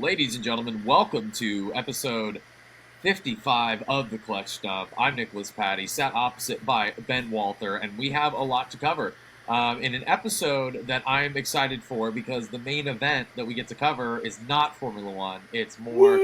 Ladies and gentlemen, welcome to episode 55 of the Clutch Dump. I'm Nicholas Patty, sat opposite by Ben Walther, and we have a lot to cover in an episode that I'm excited for because the main event that we get to cover is not Formula One. It's more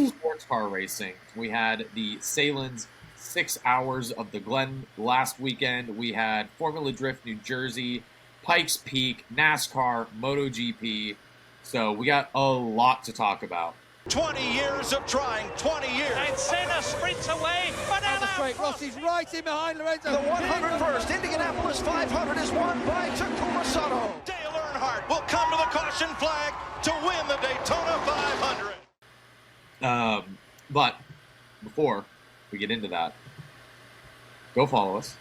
sports car racing. We had the Salen's 6 hours of the Glen last weekend. We had Formula Drift New Jersey, Pikes Peak, NASCAR, MotoGP. So we got a lot to talk about. 20 years of trying, 20 years. And Senna sprints away. Banana. Straight. Rossi's right in behind Lorenzo. The 100 first, Indianapolis 500 is won by Takuma Sato. Dale Earnhardt will come to the caution flag to win the Daytona 500. But before we get into that, go follow us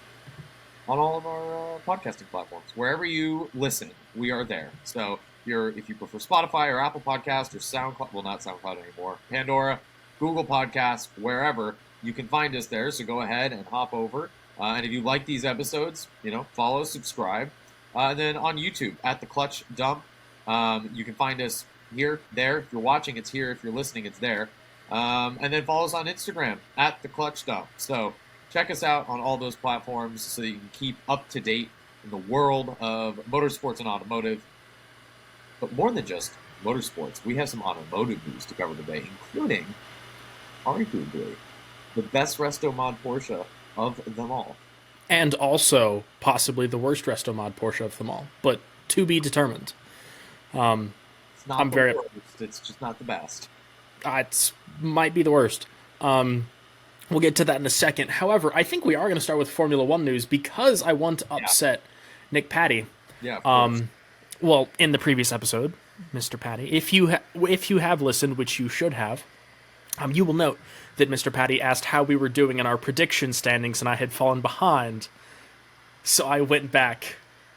on all of our podcasting platforms. Wherever you listen, we are there. So if you prefer Spotify or Apple Podcast or SoundCloud, well, not SoundCloud anymore, Pandora, Google Podcasts, wherever, you can find us there. So go ahead and hop over. And if you like these episodes, follow, subscribe. And then on YouTube, at The Clutch Dump, you can find us here, there. If you're watching, it's here. If you're listening, it's there. And then follow us on Instagram, at The Clutch Dump. So check us out on all those platforms so that you can keep up to date in the world of motorsports and automotive. But more than just motorsports, we have some automotive news to cover today, including, arguably, the best restomod Porsche of them all. And also, possibly the worst restomod Porsche of them all, but to be determined. It's not the worst, it's just not the best. It might be the worst. We'll get to that in a second. However, I think we are going to start with Formula One news because I want to upset Nick Patty. Yeah, of course. Well, in the previous episode, Mr. Patty, if you have listened, which you should have, you will note that Mr. Patty asked how we were doing in our prediction standings, and I had fallen behind. So I went back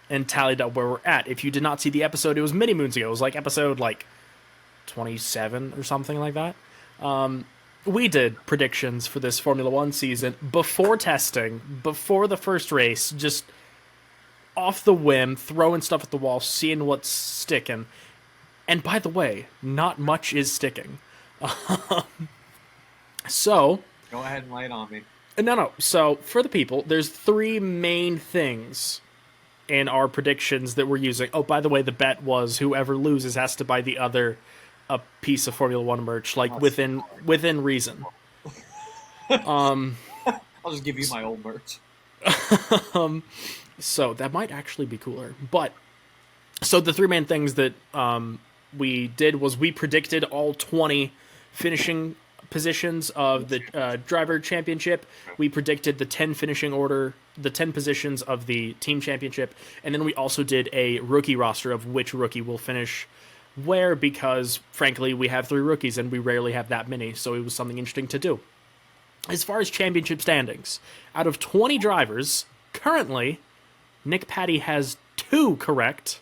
and tallied up where we're at. If you did not see the episode, it was many moons ago. It was like episode 27 or something like that. We did predictions for this Formula One season before testing, before the first race, just off the whim, throwing stuff at the wall, seeing what's sticking. And by the way, not much is sticking. So... Go ahead and lay it on me. No. So, for the people, there's three main things in our predictions that we're using. Oh, by the way, the bet was whoever loses has to buy the other a piece of Formula One merch, within reason. I'll just give you my old merch. So that might actually be cooler. But so the three main things that we did was we predicted all 20 finishing positions of the driver championship. We predicted the 10 finishing order, the 10 positions of the team championship, and then we also did a rookie roster of which rookie will finish where, because frankly we have 3 rookies and we rarely have that many, so it was something interesting to do. As far as championship standings, out of 20 drivers, currently Nick Patty has 2 correct,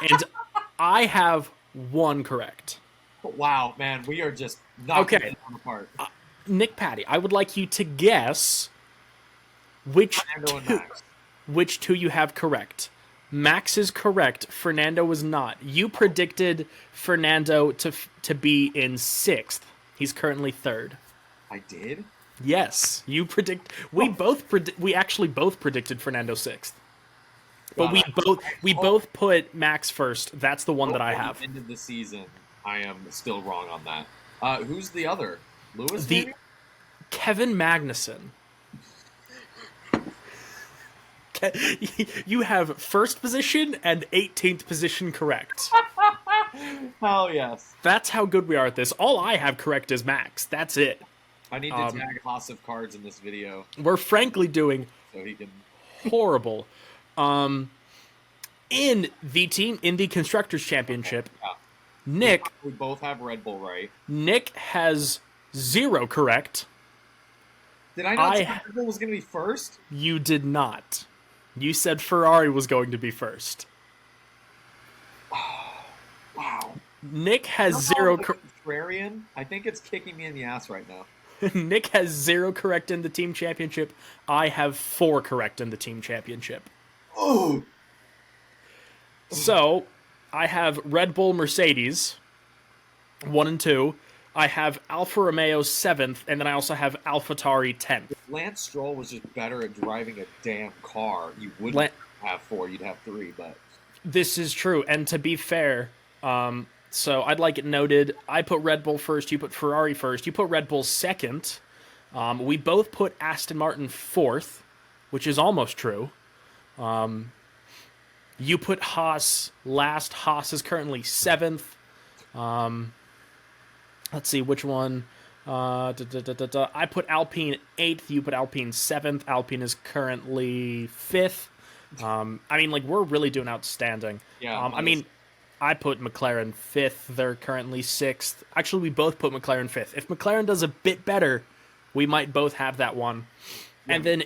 and I have 1 correct. Wow, man, we are just knocking it apart. Nick Patty, I would like you to guess which 2 you have correct. Max is correct. Fernando was not. You predicted Fernando to be in 6th. He's currently 3rd. I did? Yes, you predict. We actually both predicted Fernando 6th. But we both put Max first. That's the one that I have. At the end of the season, I am still wrong on that. Who's the other? Lewis? Maybe? Kevin Magnussen. You have 1st position and 18th position correct. Hell yes. That's how good we are at this. All I have correct is Max. That's it. I need to tag Haas of Cards in this video. We're frankly doing so he can horrible. In the Constructors Championship, Nick... We both have Red Bull right. Nick has 0 correct. Did I not say Red Bull was going to be first? You did not. You said Ferrari was going to be first. Wow. Nick has 0... Contrarian? I think it's kicking me in the ass right now. Nick has 0 correct in the team championship. I have 4 correct in the team championship. Oh. So, I have Red Bull Mercedes 1 and 2. I have Alfa Romeo 7th, and then I also have AlphaTauri 10th. If Lance Stroll was just better at driving a damn car, you wouldn't have 4, you'd have 3, but... This is true, and to be fair, so I'd like it noted, I put Red Bull first, you put Ferrari first, you put Red Bull second, we both put Aston Martin 4th, which is almost true. You put Haas last, Haas is currently 7th. Let's see, which one? I put Alpine 8th, you put Alpine 7th, Alpine is currently 5th. I mean, like, we're really doing outstanding. Yeah. I mean, I put McLaren 5th, they're currently 6th. Actually, we both put McLaren 5th. If McLaren does a bit better, we might both have that one. Yeah. And then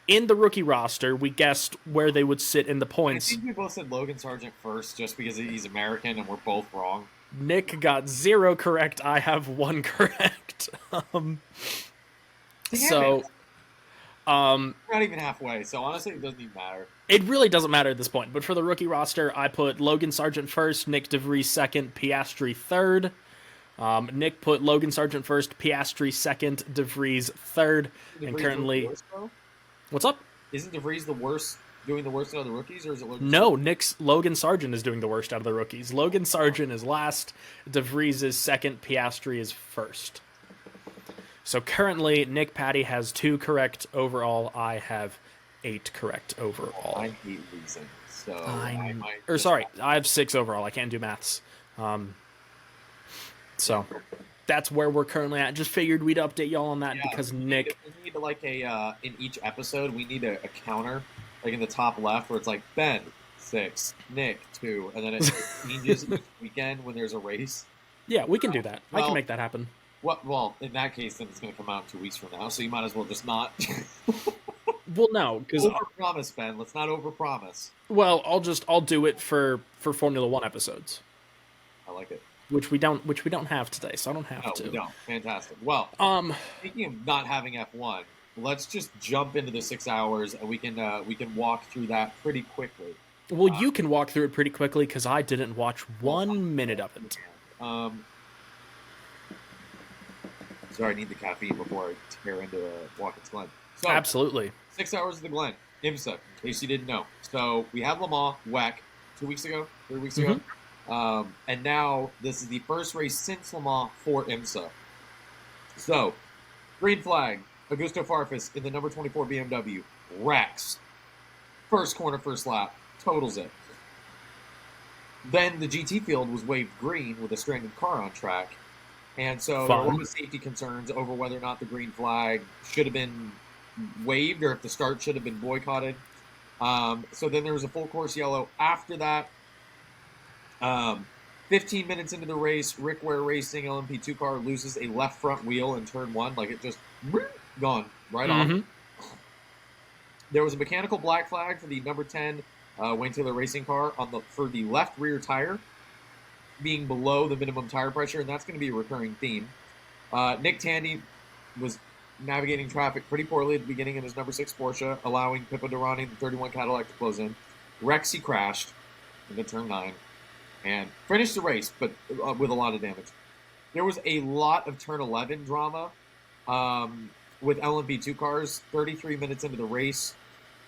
in the rookie roster, we guessed where they would sit in the points. I think we both said Logan Sargent first, just because he's American, and we're both wrong. Nick got 0 correct. I have 1 correct. We're not even halfway, so honestly, it doesn't even matter. It really doesn't matter at this point. But for the rookie roster, I put Logan Sargent first, Nick DeVries second, Piastri third. Nick put Logan Sargent first, Piastri second, DeVries third, and currently... What's up? Isn't DeVries doing the worst out of the rookies, or is it Logan? No, Logan Sargent is doing the worst out of the rookies. Logan Sargent is last, DeVries is second, Piastri is first. So currently, Nick Patty has 2 correct overall. I have 8 correct overall. I hate losing, so I have 6 overall. I can't do maths. So that's where we're currently at. Just figured we'd update y'all on that because Nick... We need like in each episode, we need a counter, like in the top left, where it's like, Ben, 6, Nick, 2, and then it changes each weekend when there's a race. Yeah, we can do that. I can make that happen. Well, in that case, then it's going to come out 2 weeks from now, so you might as well just not... Well, no, because... Overpromise, Ben. Let's not overpromise. Well, I'll do it for Formula 1 episodes. I like it. Which we don't have today, so I don't have to. No, fantastic. Well, speaking of not having F1, let's just jump into the 6 hours, and we can walk through that pretty quickly. Well, you can walk through it pretty quickly because I didn't watch 1 minute of it. Sorry, I need the caffeine before I tear into Watkins Glen. So, absolutely. 6 hours of the Glen, IMSA, in case you didn't know. So we had Le Mans, WEC, 3 weeks ago. And now this is the first race since Le Mans for IMSA. So, green flag, Augusto Farfus in the number 24 BMW, wrecks. First corner, first lap, totals it. Then the GT field was waved green with a stranded car on track. And so there were safety concerns over whether or not the green flag should have been waived or if the start should have been boycotted. So then there was a full course yellow after that. 15 minutes into the race, Rick Ware Racing LMP2 car loses a left front wheel in turn 1. Like it just gone right off. There was a mechanical black flag for the number 10 Wayne Taylor Racing car for the left rear tire being below the minimum tire pressure, and that's going to be a recurring theme. Nick Tandy was navigating traffic pretty poorly at the beginning in his number 6 Porsche, allowing Pippo Durrani, the 31 Cadillac, to close in. Rexy crashed into turn 9 and finished the race, but with a lot of damage. There was a lot of turn 11 drama with LMP2 cars 33 minutes into the race,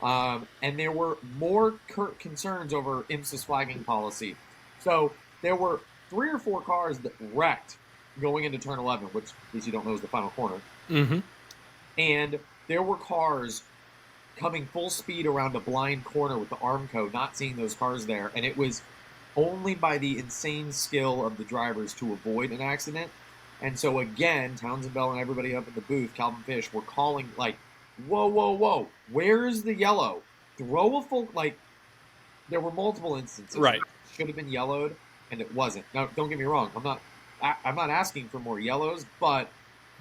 and there were more concerns over IMSA's flagging policy. So there were 3 or 4 cars that wrecked going into turn 11, which, in case you don't know, is the final corner. And there were cars coming full speed around a blind corner with the Armco, not seeing those cars there. And it was only by the insane skill of the drivers to avoid an accident. And so, again, Townsend Bell and everybody up in the booth, Calvin Fish, were calling, like, whoa, where is the yellow? Throw a full, like, there were multiple instances. Right. It should have been yellowed, and it wasn't. Now, don't get me wrong. I'm not asking for more yellows, but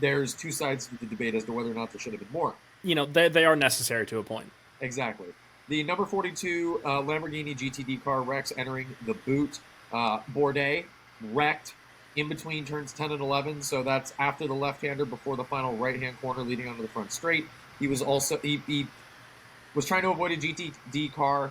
there's 2 sides to the debate as to whether or not there should have been more. You know, they are necessary to a point. Exactly. The number 42 Lamborghini GTD car wrecks entering the boot. Bourdais wrecked in between turns 10 and 11, so that's after the left-hander before the final right-hand corner leading onto the front straight. He was also he was trying to avoid a GTD car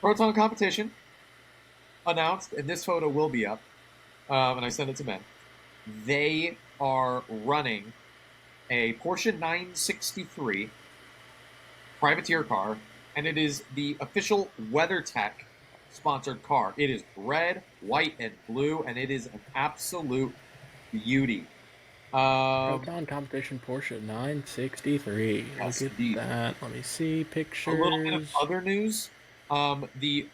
Proton competition announced, and this photo will be up, and I sent it to Ben. They are running a Porsche 963 privateer car, and it is the official WeatherTech sponsored car. It is red, white, and blue, and it is an absolute beauty. Proton competition Porsche 963. Yes, Look at indeed. that. Let me see pictures. A little bit of other news. The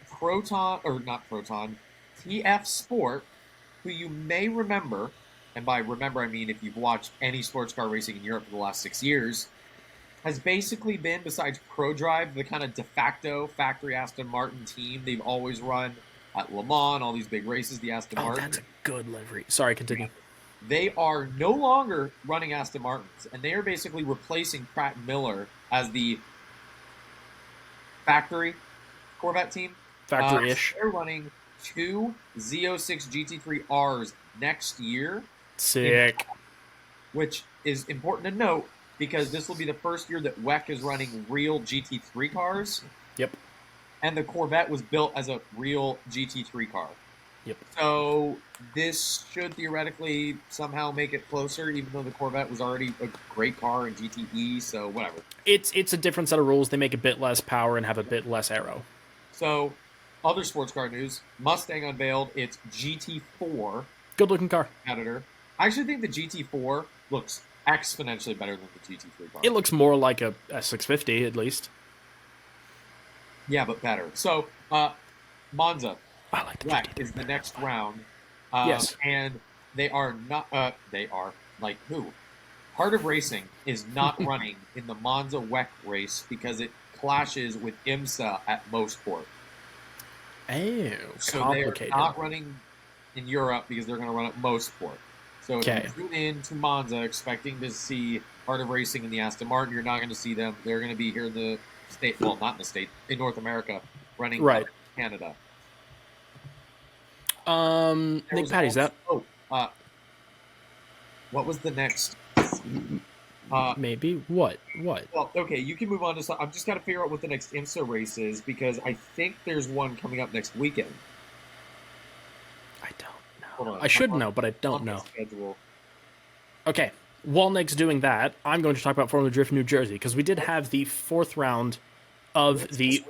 TF Sport, who you may remember, and by remember I mean if you've watched any sports car racing in Europe for the last 6 years, has basically been, besides ProDrive, the kind of de facto factory Aston Martin team. They've always run at Le Mans, all these big races, the Aston Martin. That's a good livery. Sorry, continue. They are no longer running Aston Martins, and they are basically replacing Pratt & Miller as the factory Corvette team. Factory-ish. They're running 2 Z06 GT3Rs next year. Sick. Which is important to note because this will be the first year that WEC is running real GT3 cars. Yep. And the Corvette was built as a real GT3 car. Yep. So this should theoretically somehow make it closer, even though the Corvette was already a great car in GTE, so whatever. It's a different set of rules. They make a bit less power and have a bit less aero. So, other sports car news. Mustang unveiled its GT4 Good-looking car. competitor. I actually think the GT4 looks exponentially better than the GT3 car. It looks more like a 650, at least. Yeah, but better. So, Monza. I like the WEC GT3 is the next round. Yes. And they are not, like who? Heart of Racing is not running in the Monza WEC race because it clashes with IMSA at Mosport. Oh, So complicated. they're not running in Europe because they're going to run at Mosport. So if you tune in to Monza expecting to see Heart of Racing in the Aston Martin, you're not going to see them. They're going to be here in the state, well, not in the state, in North America, running Right. Canada. Nick Patty's that. What was the next? Maybe. What? Well, okay, you can move on to some. I've just got to figure out what the next IMSA race is because I think there's one coming up next weekend. I don't Hold know. on. I should know, but I don't On the know. schedule. Okay. While Nick's doing that, I'm going to talk about Formula Drift New Jersey because we did have the 4th round of the. This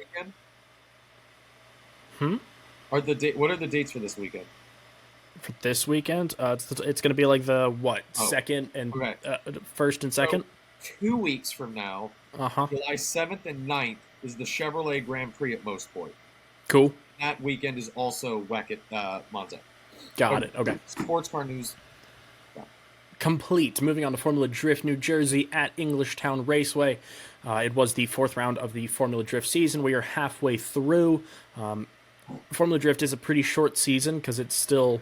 weekend? What are the dates for this weekend? For this weekend, it's going to be like the second and okay. first and second. So 2 weeks from now, Uh-huh. July 7th and 9th is the Chevrolet Grand Prix at Mosport. Cool. That weekend is also WEC at Monza. Got it. Okay. Sports car news. Complete. Moving on to Formula Drift New Jersey at Englishtown Raceway. It was the 4th round of the Formula Drift season. We are halfway through. Formula Drift is a pretty short season because it's still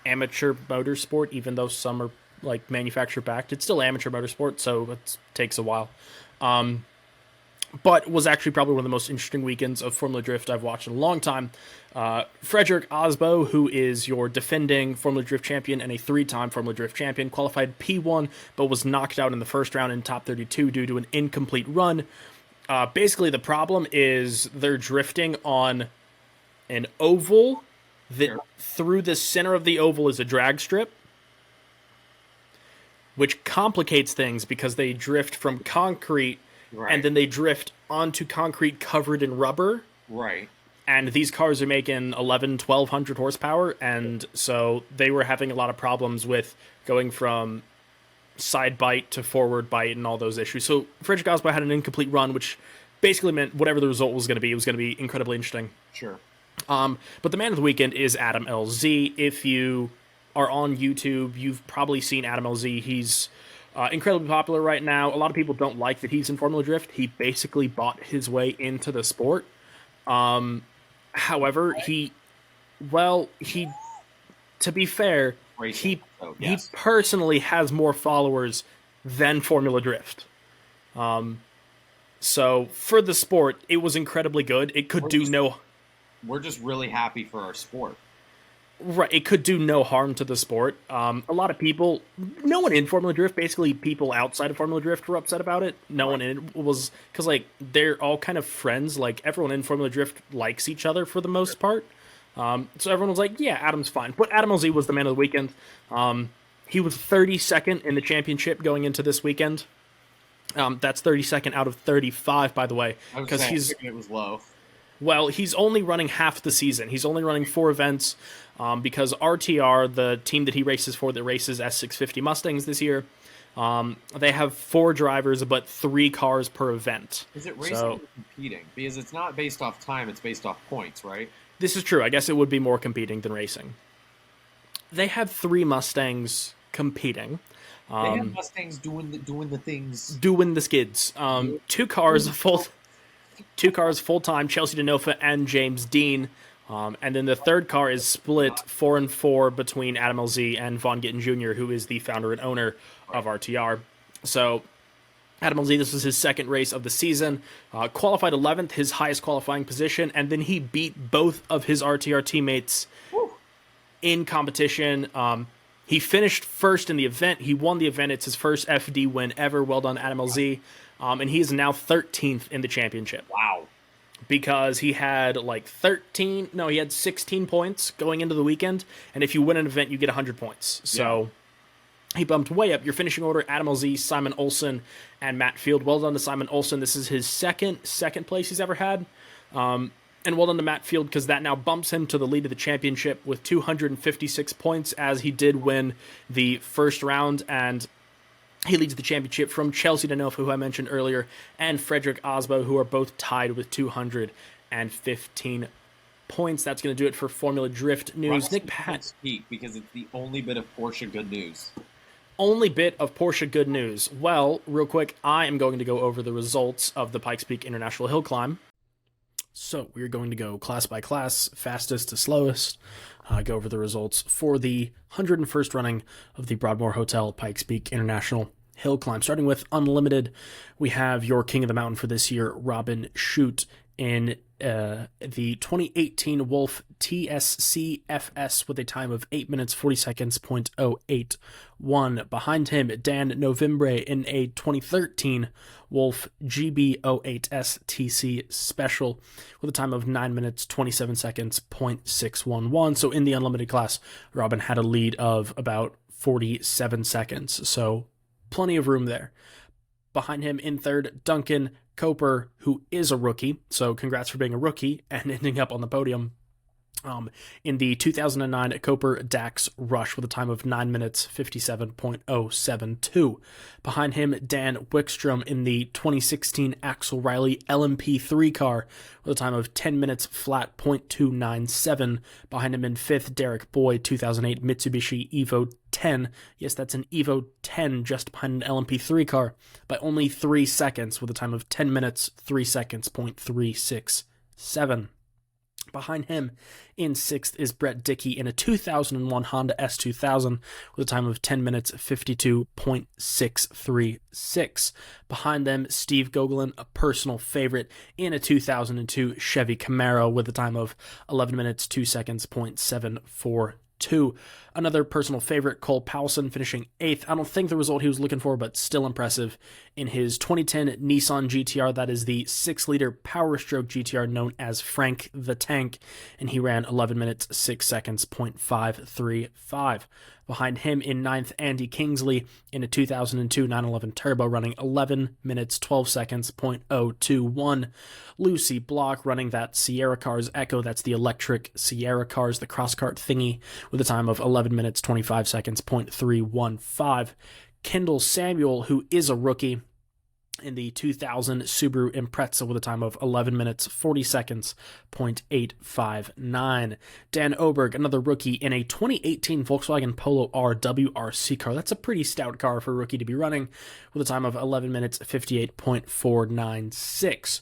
amateur motorsport, even though some are like manufacturer backed. It's still amateur motorsport, so it takes a while. But was actually probably one of the most interesting weekends of Formula Drift I've watched in a long time. Frederick Osbo, who is your defending Formula Drift champion and a 3-time Formula Drift champion, qualified P1, but was knocked out in the first round in top 32 due to an incomplete run. Basically, the problem is they're drifting on an oval that through the center of the oval is a drag strip, which complicates things because they drift from concrete and then they drift onto concrete covered in rubber. Right. And these cars are making 1,200 horsepower, and so they were having a lot of problems with going from side bite to forward bite and all those issues. So Frederick Osbo had an incomplete run, which basically meant whatever the result was going to be, it was going to be incredibly interesting. Sure. But the man of the weekend is Adam LZ. If you are on YouTube, you've probably seen Adam LZ. He's incredibly popular right now. A lot of people don't like that he's in Formula Drift. He basically bought his way into the sport. However, to be fair, he personally has more followers than Formula Drift. So for the sport, it was incredibly good. It could We're just really happy for our sport. Right, it could do no harm to the sport. A lot of people, no one in Formula Drift, basically people outside of Formula Drift were upset about it. No one in it was, because like they're all kind of friends. Like everyone in Formula Drift likes each other for the most part. So everyone was like, yeah, Adam's fine. But Adam LZ was the man of the weekend. He was 32nd in the championship going into this weekend. That's 32nd out of 35, by the way, because it was low. Well, he's only running half the season. He's only running 4 events because RTR, the team that he races for that races S650 Mustangs this year, they have 4 drivers but 3 cars per event. Is it racing or competing? Because it's not based off time, it's based off points, right? This is true. I guess it would be more competing than racing. They have 3 Mustangs competing. They have Mustangs doing the things. Doing the skids. 2 cars full-time, Chelsea DeNofa and James Dean. And then the third car is split 4-4 between Adam LZ and Von Gittin Jr., who is the founder and owner of RTR. So Adam LZ, this was his second race of the season. Qualified 11th, his highest qualifying position, and then he beat both of his RTR teammates in competition. He finished first in the event. He won the event. It's his first FD win ever. Well done, Adam LZ. And he is now 13th in the championship. Wow. Because he had he had 16 points going into the weekend. And if you win an event, you get 100 points. So he bumped way up. Your finishing order, Adam LZ, Simon Olsen, and Matt Field. Well done to Simon Olsen. This is his second place he's ever had. And well done to Matt Field, because that now bumps him to the lead of the championship with 256 points, as he did win the first round, and he leads the championship from Chelsea DeNofa, who I mentioned earlier, and Frederick Osbo, who are both tied with 215 points. That's going to do it for Formula Drift news. Nick Pat, speak, because it's the only bit of Porsche good news. Only bit of Porsche good news. Well, real quick, I am going to go over the results of the Pikes Peak International Hill Climb. So we're going to go class by class, fastest to slowest, go over the results for the 101st running of the Broadmoor Hotel Pikes Peak International Hill Climb. Starting with Unlimited, we have your King of the Mountain for this year, Robin Shute, in the 2018 Wolf TSC FS with a time of 8 minutes 40 seconds, .081. Behind him, Dan Novembre in a 2013 Wolf GB08S TC Special with a time of 9 minutes 27 seconds, .611. So in the Unlimited class, Robin had a lead of about 47 seconds. So plenty of room there. Behind him in third, Duncan Coper, who is a rookie, so congrats for being a rookie and ending up on the podium. In the 2009 Coper Dax Rush with a time of 9 minutes 57.072. Behind him, Dan Wickstrom in the 2016 Axel Riley LMP3 car with a time of 10 minutes flat .297. Behind him in fifth, Derek Boyd, 2008 Mitsubishi Evo 10. Yes, that's an Evo 10 just behind an LMP3 car by only 3 seconds with a time of 10 minutes 3 seconds .367. Behind him in sixth is Brett Dickey in a 2001 Honda S2000 with a time of 10 minutes 52.636. Behind them, Steve Gogolin, a personal favorite, in a 2002 Chevy Camaro with a time of 11 minutes 2 seconds .742. Another personal favorite, Cole Powelson, finishing 8th. I don't think the result he was looking for, but still impressive, in his 2010 Nissan GTR. That is the 6-liter Power Stroke GTR known as Frank the Tank, and he ran 11 minutes 6 seconds .535. Behind him in 9th, Andy Kingsley in a 2002 911 Turbo running 11 minutes 12 seconds .021. Lucy Block running that Sierra Cars Echo, that's the electric Sierra Cars, the cross cart thingy, with a time of 11 minutes 25 seconds .315. Kendall Samuel, who is a rookie, in the 2000 Subaru Impreza with a time of 11 minutes 40 seconds .859. Dan Oberg, another rookie, in a 2018 Volkswagen Polo R WRC car. That's a pretty stout car for a rookie to be running, with a time of 11 minutes 58.496.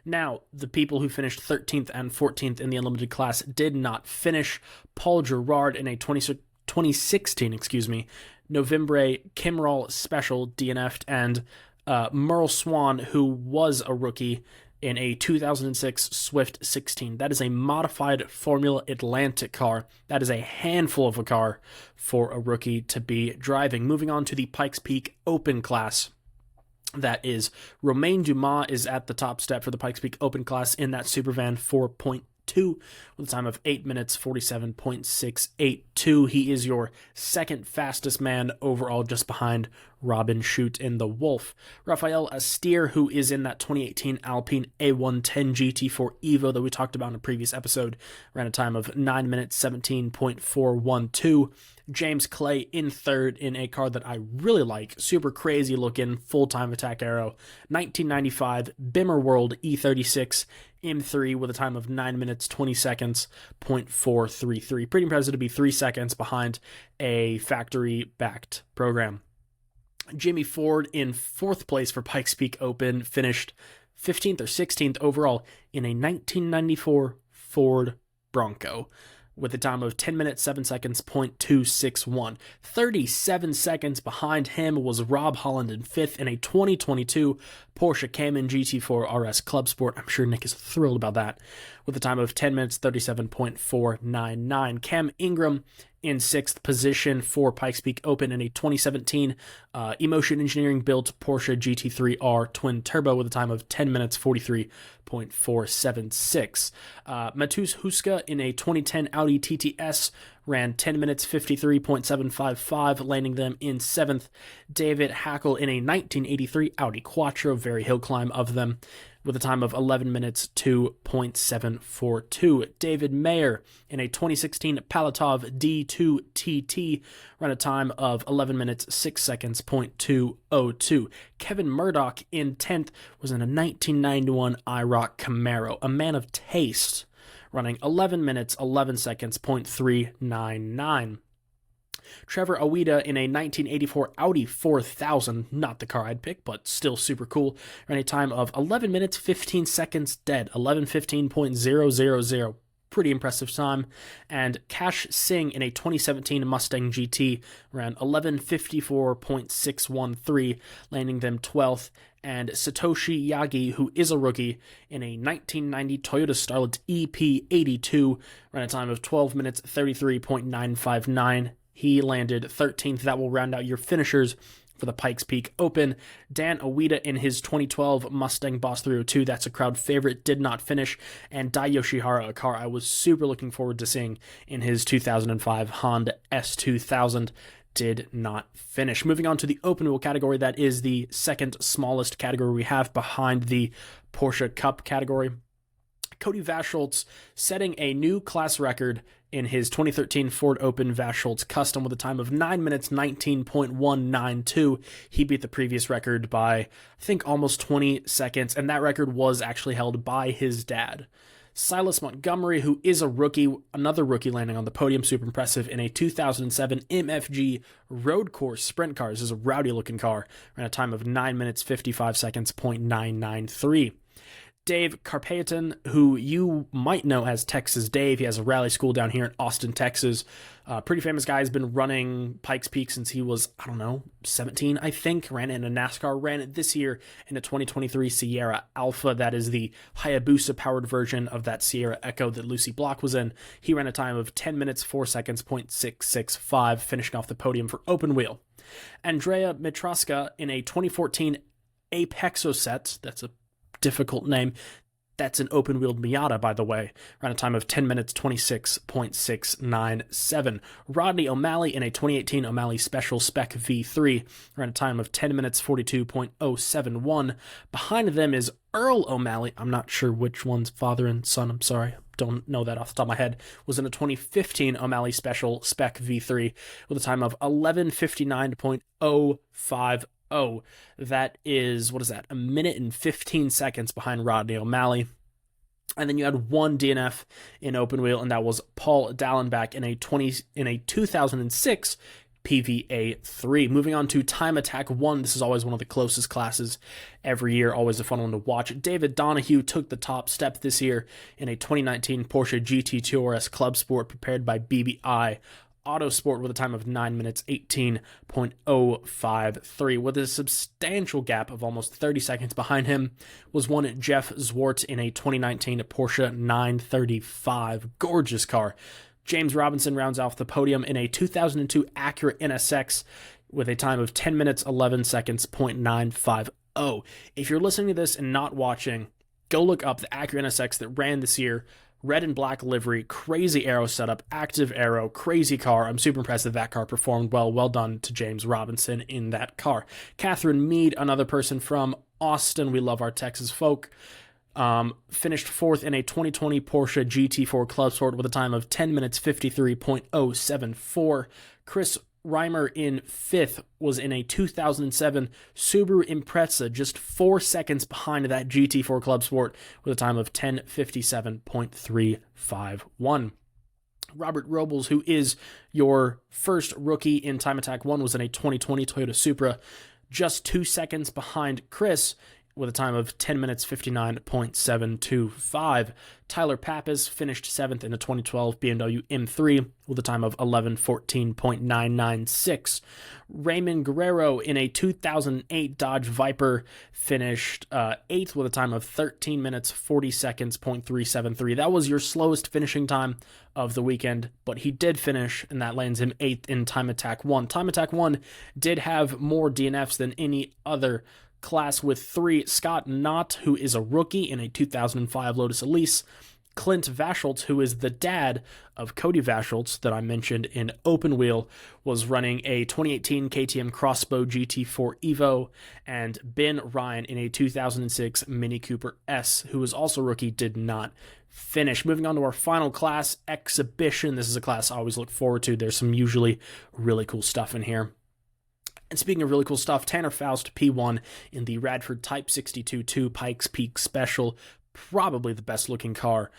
Now, the people who finished 13th and 14th in the Unlimited class did not finish. Paul Gerard in a 2016, November Kimral Special DNF'd, and Merle Swan, who was a rookie in a 2006 Swift 16. That is a modified Formula Atlantic car. That is a handful of a car for a rookie to be driving. Moving on to the Pikes Peak Open class. That is, Romain Dumas is at the top step for the Pikes Peak Open class in that Supervan 4.2 with a time of 8 minutes 47.682. He is your second fastest man overall, just behind Robin Schut in the Wolf. Rafael Astier, who is in that 2018 Alpine A110 GT4 Evo that we talked about in a previous episode, ran a time of 9 minutes 17.412. James Clay in third in a car that I really like, super crazy looking, full-time attack arrow, 1995 Bimmer World E36 M3 with a time of 9 minutes 20 seconds, .433. Pretty impressive to be 3 seconds behind a factory-backed program. Jimmy Ford in fourth place for Pikes Peak Open, finished 15th or 16th overall in a 1994 Ford Bronco with a time of 10 minutes 7 seconds, .261. 37 seconds behind him was Rob Holland in fifth in a 2022 Porsche Cayman GT4 RS Club Sport. I'm sure Nick is thrilled about that, with a time of 10 minutes 37.499. Cam Ingram in sixth position for Pikes Peak Open in a 2017 Emotion Engineering built Porsche GT3R Twin Turbo with a time of 10 minutes 43.476. Matus Huska in a 2010 Audi TTS ran 10 minutes 53.755, landing them in seventh. David Hackle in a 1983 Audi Quattro, very hill climb of them, with a time of 11 minutes 2.742. David Mayer in a 2016 Palatov D2 TT ran a time of 11 minutes 6 seconds, .202. Kevin Murdoch in 10th was in a 1991 IROC Camaro, a man of taste, running 11 minutes 11 seconds, .399. Trevor Awida in a 1984 Audi 4000, not the car I'd pick, but still super cool, ran a time of 11 minutes 15 seconds dead, 11:15.000. Pretty impressive time. And Cash Singh in a 2017 Mustang GT ran 11:54.613, landing them 12th. And Satoshi Yagi, who is a rookie, in a 1990 Toyota Starlet EP82, ran a time of 12 minutes 33.959. He landed 13th. That will round out your finishers for the Pikes Peak Open. Dan Awida in his 2012 Mustang Boss 302, that's a crowd favorite, did not finish. And Dai Yoshihara, a car I was super looking forward to seeing in his 2005 Honda S2000, did not finish. Moving on to the open wheel category, that is the second smallest category we have behind the Porsche Cup category. Cody Vaschholz setting a new class record in his 2013 Ford Open Vaschholz Custom with a time of 9 minutes 19.192. He beat the previous record by, I think, almost 20 seconds, and that record was actually held by his dad. Silas Montgomery, who is a rookie, another rookie landing on the podium, super impressive, in a 2007 MFG Road Course Sprint car. This is a rowdy-looking car, ran a time of 9 minutes 55 seconds, .993. Dave Carpeton, who you might know as Texas Dave. He has a rally school down here in Austin, Texas. Pretty famous guy. Has been running Pikes Peak since he was, 17, I think. Ran it in a NASCAR. Ran it this year in a 2023 Sierra Alpha. That is the Hayabusa-powered version of that Sierra Echo that Lucy Block was in. He ran a time of 10 minutes, 4 seconds, .665, finishing off the podium for open wheel. Andrea Mitraska in a 2014 Apexoset. That's a difficult name. That's an open-wheeled Miata, by the way. Ran a time of 10 minutes, 26.697. Rodney O'Malley in a 2018 O'Malley Special Spec V3. Ran a time of 10 minutes, 42.071. Behind them is Earl O'Malley. I'm not sure which one's father and son. I'm sorry. Don't know that off the top of my head. Was in a 2015 O'Malley Special Spec V3 with a time of 11:59.050. That is, a minute and 15 seconds behind Rodney O'Malley. And then you had one DNF in open wheel, and that was Paul Dallenbach in a 2006 PVA 3. Moving on to Time Attack 1. This is always one of the closest classes every year. Always a fun one to watch. David Donahue took the top step this year in a 2019 Porsche GT2 RS Club Sport prepared by BBI. Autosport with a time of 9 minutes 18.053. With a substantial gap of almost 30 seconds behind him was one Jeff Zwart in a 2019 Porsche 935. Gorgeous car. James Robinson rounds off the podium in a 2002 Acura NSX with a time of 10 minutes 11 seconds .950. If you're listening to this and not watching, go look up the Acura NSX that ran this year. Red and black livery, crazy aero setup, active aero, crazy car. I'm super impressed that car performed well. Well done to James Robinson in that car. Catherine Mead, another person from Austin. We love our Texas folk. Finished fourth in a 2020 Porsche GT4 Club Sport with a time of 10 minutes 53.074. Chris Reimer in fifth was in a 2007 Subaru Impreza, just 4 seconds behind that GT4 Club Sport with a time of 10:57.351. Robert Robles, who is your first rookie in Time Attack 1, was in a 2020 Toyota Supra, just 2 seconds behind Chris with a time of 10 minutes 59.725. Tyler Pappas finished 7th in the 2012 BMW M3 with a time of 11:14.996. Raymond Guerrero in a 2008 Dodge Viper finished 8th with a time of 13 minutes 40 seconds .373. That was your slowest finishing time of the weekend, but he did finish, and that lands him 8th in Time Attack 1. Time Attack 1 did have more DNFs than any other class with 3. Scott Knott, who is a rookie in a 2005 Lotus Elise. Clint Vaschultz, who is the dad of Cody Vaschultz that I mentioned in Open Wheel, was running a 2018 KTM Crossbow GT4 Evo. And Ben Ryan in a 2006 Mini Cooper S, who was also rookie, did not finish. Moving on to our final class, Exhibition. This is a class I always look forward to. There's some usually really cool stuff in here. And speaking of really cool stuff, Tanner Faust P1 in the Radford Type 62-2 Pikes Peak Special, probably the best looking car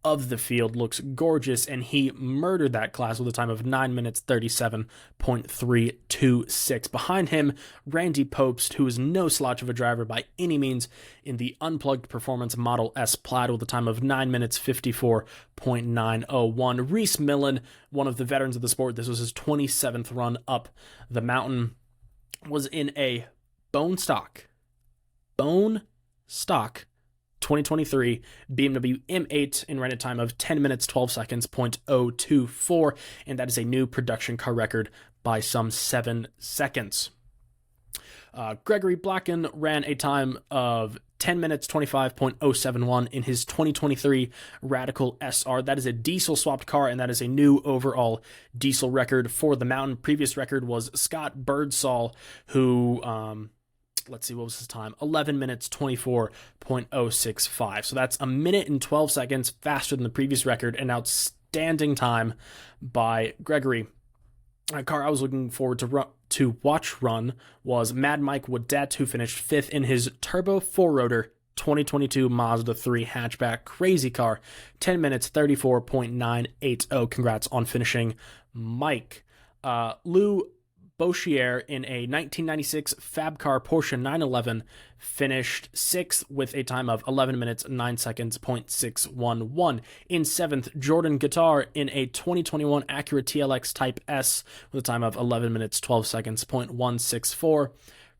of the field, looks gorgeous, and he murdered that class with a time of 9 minutes 37.326. Behind him, Randy Popst, who is no slouch of a driver by any means, in the Unplugged Performance Model S Plaid with a time of 9 minutes 54.901. Reese Millen, one of the veterans of the sport, this was his 27th run up the mountain, was in a bone stock 2023 BMW M8 and ran a time of 10 minutes 12 seconds .024, and that is a new production car record by some 7 seconds. Gregory Blacken ran a time of 10 minutes 25.071 in his 2023 Radical SR. That is a diesel swapped car, and that is a new overall diesel record for the mountain. Previous record was Scott Birdsall, who, let's see, what was his time? 11 minutes 24.065. So that's a minute and 12 seconds faster than the previous record. An outstanding time by Gregory. A car I was looking forward to watch run was Mad Mike Woodette, who finished 5th in his Turbo 4-rotor 2022 Mazda 3 hatchback. Crazy car. 10 minutes 34.980. Congrats on finishing, Mike. Lou Bouchier in a 1996 Fab Car Porsche 911 finished 6th with a time of 11 minutes 9 seconds .611. In 7th, Jordan Guitar in a 2021 Acura TLX Type S with a time of 11 minutes 12 seconds .164.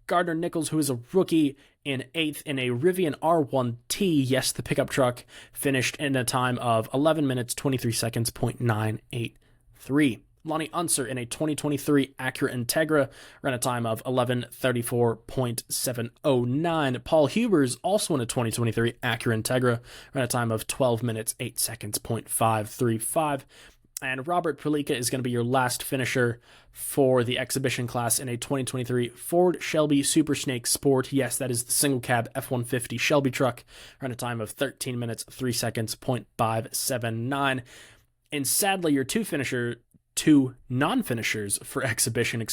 Gardner Nichols, who is a rookie, in 8th in a Rivian R1T, yes, the pickup truck, finished in a time of 11 minutes 23 seconds .983. Lonnie Unser in a 2023 Acura Integra ran a time of 11:34.709. Paul Hubers, also in a 2023 Acura Integra, ran a time of 12 minutes 8 seconds .535. And Robert Prelika is going to be your last finisher for the exhibition class in a 2023 Ford Shelby Super Snake Sport. Yes, that is the single cab F-150 Shelby truck. Ran a time of 13 minutes 3 seconds .579. And sadly, your two non-finishers for exhibition,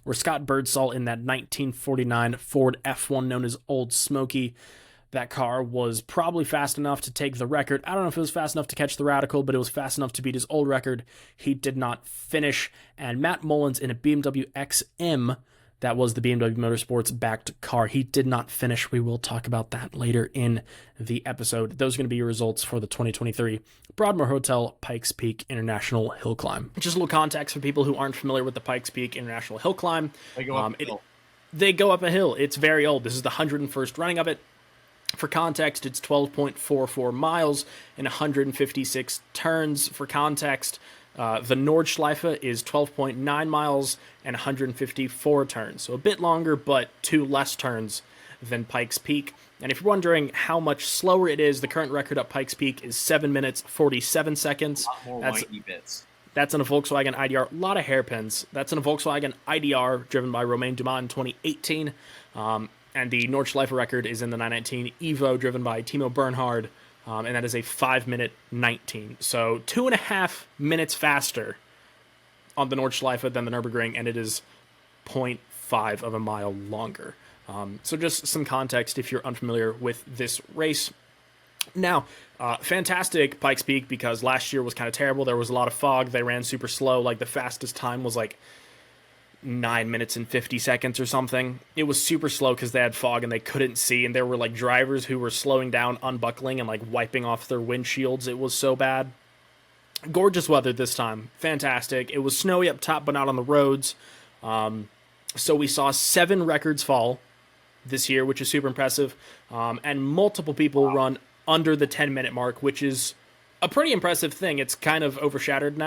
were Scott Birdsall in that 1949 Ford F1 known as Old Smoky. That car was probably fast enough to take the record. I don't know if it was fast enough to catch the Radical, but it was fast enough to beat his old record. He did not finish. And Matt Mullins in a BMW XM That was the BMW Motorsports backed car. He did not finish. We will talk about that later in the episode. Those are going to be your results for the 2023 Broadmoor Hotel Pikes Peak International Hill Climb. Just a little context for people who aren't familiar with the Pikes Peak International Hill Climb. They go up a hill. They go up a hill. It's very old. This is the 101st running of it. For context, it's 12.44 miles and 156 turns. For context, the Nordschleife is 12.9 miles and 154 turns. So a bit longer, but 2 less turns than Pikes Peak. And if you're wondering how much slower it is, the current record at Pikes Peak is 7 minutes, 47 seconds. A lot more windy bits. That's in a Volkswagen IDR. A lot of hairpins. That's in a Volkswagen IDR driven by Romain Dumas in 2018. And the Nordschleife record is in the 919 Evo driven by Timo Bernhard. And that is a 5-minute 19. So 2.5 minutes faster on the Nordschleife than the Nürburgring, and it is 0.5 of a mile longer. So just some context if you're unfamiliar with this race. Now, fantastic Pikes Peak because last year was kind of terrible. There was a lot of fog. They ran super slow. Like the fastest time was like 9 minutes and 50 seconds or something. It was super slow because they had fog and they couldn't see. And there were like drivers who were slowing down, unbuckling, and like wiping off their windshields. It was so bad. Gorgeous weather this time. Fantastic. It was snowy up top, but not on the roads. So we saw 7 records fall this year, which is super impressive. And multiple people run under the 10-minute mark, which is a pretty impressive thing. It's kind of overshadowed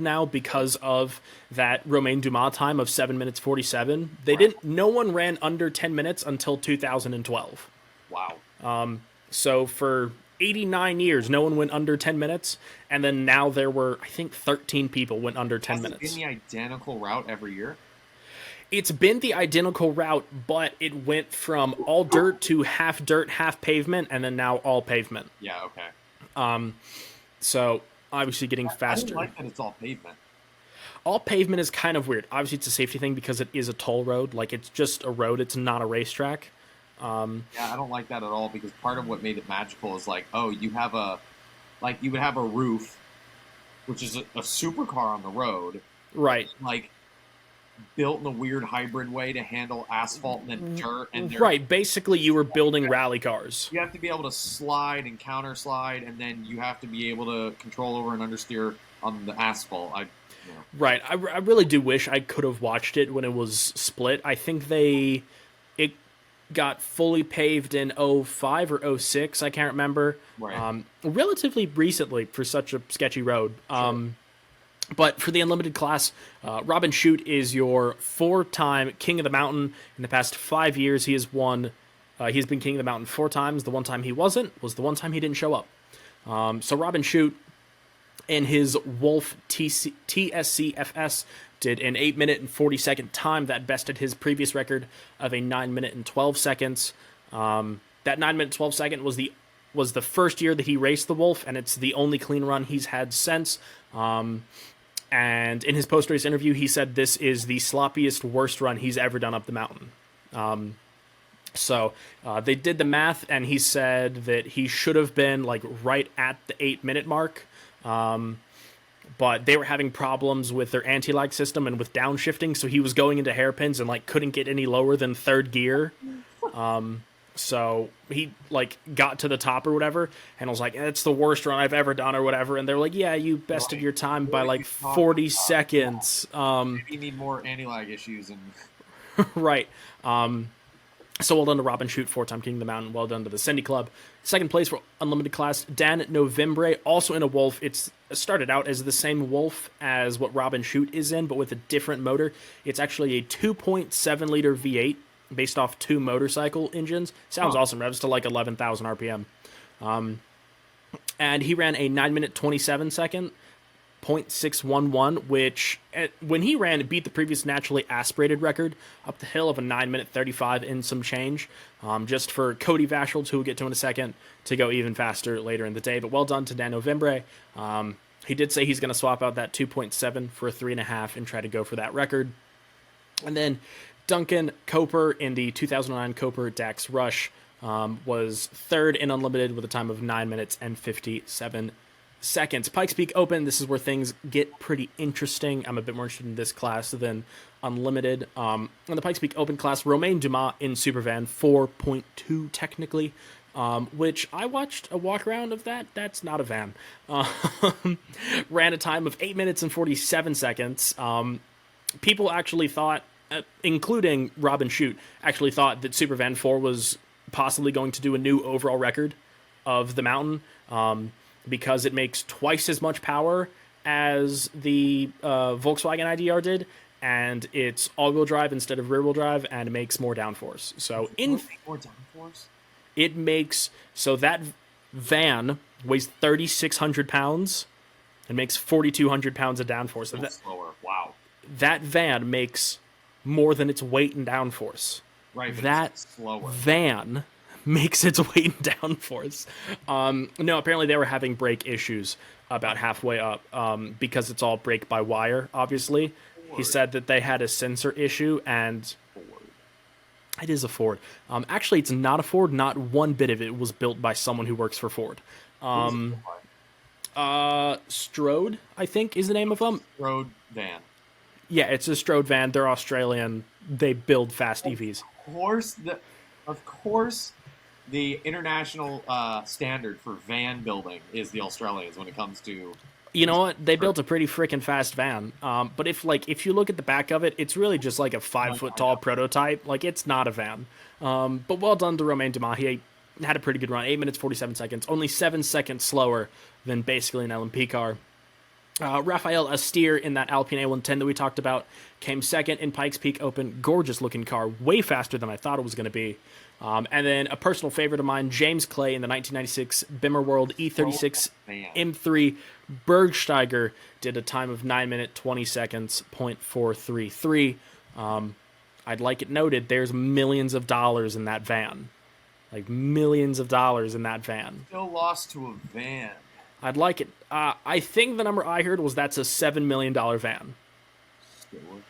now because of that Romain Dumas time of 7 minutes 47. No one ran under 10 minutes until 2012. Wow. So for 89 years, no one went under 10 minutes, and then now there were, I think, 13 people went under 10 minutes. Has it been the identical route every year? It's been the identical route, but it went from all dirt to half dirt, half pavement, and then now all pavement. Yeah, okay. So obviously getting faster. I don't like that it's all pavement. All pavement is kind of weird. Obviously it's a safety thing because it is a toll road. Like it's just a road. It's not a racetrack. Yeah, I don't like that at all because part of what made it magical is like, oh, you would have a roof, which is a supercar on the road. Right. Like built in a weird hybrid way to handle asphalt and then dirt. And right, basically you were building rally cars. You have to be able to slide and counter slide, and then you have to be able to control over and understeer on the asphalt. Right, I really do wish I could have watched it when it was split. I think it got fully paved in 05 or 06, I can't remember. Right. Relatively recently for such a sketchy road. Sure. But for the Unlimited class, Robin Shute is your 4-time King of the Mountain. In the past 5 years, he has been King of the Mountain 4 times. The one time he wasn't was the one time he didn't show up. So Robin Shute, in his Wolf TSCFS, did an 8-minute and 40-second time that bested his previous record of a 9-minute and 12 seconds. That 9-minute 12 second was the first year that he raced the Wolf, and it's the only clean run he's had since. And in his post-race interview, he said this is the sloppiest, worst run he's ever done up the mountain. So they did the math, and he said that he should have been like right at the 8-minute mark. But they were having problems with their anti-lag system and with downshifting, so he was going into hairpins and like couldn't get any lower than 3rd gear. So he like got to the top or whatever, and was like, "It's the worst run I've ever done," or whatever. And they're like, "Yeah, you bested your time by like 40 seconds." Maybe you need more anti-lag issues and right. So well done to Robin Shute, 4-time King of the Mountain. Well done to the Cindy Club. Second place for Unlimited class, Dan Novembre, also in a Wolf. It's started out as the same Wolf as what Robin Shute is in, but with a different motor. It's actually a 2.7 liter V8 based off 2 motorcycle engines. Sounds awesome. Revs to like 11,000 RPM. And he ran a 9-minute 27 second, 0.611, which when he ran, it beat the previous naturally aspirated record up the hill of a 9-minute 35 in some change. Just for Cody Vaschel, who we'll get to in a second, to go even faster later in the day. But well done to Dan Novembre. He did say he's going to swap out that 2.7 for a 3.5 and try to go for that record. And then Duncan Coper in the 2009 Coper Dax Rush was 3rd in Unlimited with a time of 9 minutes and 57 seconds. Pikes Peak Open, this is where things get pretty interesting. I'm a bit more interested in this class than Unlimited. In the Pikes Peak Open class, Romain Dumas in Supervan, 4.2 technically, which I watched a walk around of that. That's not a van. Ran a time of 8 minutes and 47 seconds. People actually thought, including Robin Shute, actually thought that Supervan 4 was possibly going to do a new overall record of the mountain, because it makes twice as much power as the Volkswagen IDR did, and it's all-wheel drive instead of rear-wheel drive, and it makes more downforce. So more downforce? It makes, so that van weighs 3,600 pounds and makes 4,200 pounds of downforce. Slower. Wow. That van makes more than its weight in downforce. Right, but that it's slower. Van makes its weight in downforce. No, apparently they were having brake issues about halfway up, because it's all brake by wire, obviously. Ford. He said that they had a sensor issue, and Ford. It is a Ford. Actually, it's not a Ford. Not one bit of it was built by someone who works for Ford. Strode, I think, is the name of them. Strode van. Yeah, it's a Strode van. They're Australian. They build fast EVs. Of course, the international standard for van building is the Australians when it comes to. You know what? They built a pretty freaking fast van. But if you look at the back of it, it's really just like a 5-foot tall prototype. Like, it's not a van. But well done to Romain Dumas. He had a pretty good run. 8 minutes, 47 seconds. Only 7 seconds slower than basically an LMP car. Raphael Astier in that Alpine A110 that we talked about came second in Pikes Peak Open. Gorgeous looking car. Way faster than I thought it was going to be. And then a personal favorite of mine, James Clay in the 1996 Bimmer World E36 M3 Bergsteiger did a time of 9 minutes, 20 seconds, .433. I'd like it noted, there's millions of dollars in that van. Like, millions of dollars in that van. Still lost to a van. I'd like it. I think the number I heard was that's a $7 million van. Still working.